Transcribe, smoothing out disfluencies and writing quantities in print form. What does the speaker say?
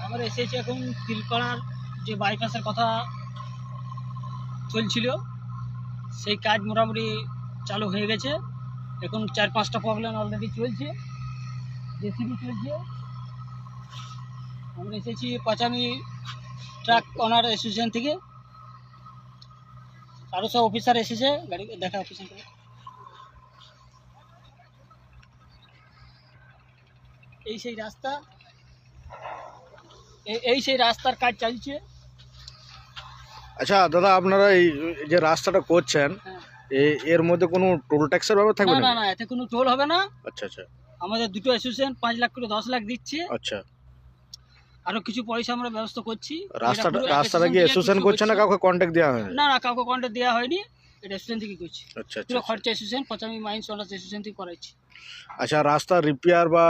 আমরা এসেছি এখন তিলপাড়ার যে বাইপাসের কথা চলছিল, সেই কাজ মোটামুটি চালু হয়ে গেছে। এখন 4-5টা প্রবলেম অলরেডি চলছে, জেসিবি চলছে। আমরা এসেছি পাঁচামি ট্রাক ওনার অ্যাসোসিয়েশন থেকে, আরও সব অফিসার এসেছে। গাড়ি দেখা অফিসার, এই সেই রাস্তা, এই সেই রাস্তার কাজ চলছে। আচ্ছা দাদা, আপনারা এই যে রাস্তাটা করছেন, হ্যাঁ। এর মধ্যে কোনো টোল ট্যাক্সের ব্যাপার থাকবে না না? না না, এতে কোনো টোল হবে না। আচ্ছা আচ্ছা আমাদের দুটো অ্যাসোসিয়েশন 5 লাখ করে 10 লাখ দিচ্ছে। আচ্ছা। আরো কিছু পয়সা আমরা ব্যবস্থা করছি। রাস্তাটা কি অ্যাসোসিয়েশন করছে না, কাউকে কন্ট্যাক্ট দেওয়া হয়নি? না না, কাউকে কন্ট্যাক্ট দেওয়া হয়নি, এটা অ্যাসোসিয়েশন থেকে করছি। আচ্ছা পুরো আচ্ছা খরচা অ্যাসোসিয়েশন, পাঁচামি মাইন্স ওনার অ্যাসোসিয়েশন থেকে করাচ্ছি। আচ্ছা, রাস্তা রিপেয়ার বা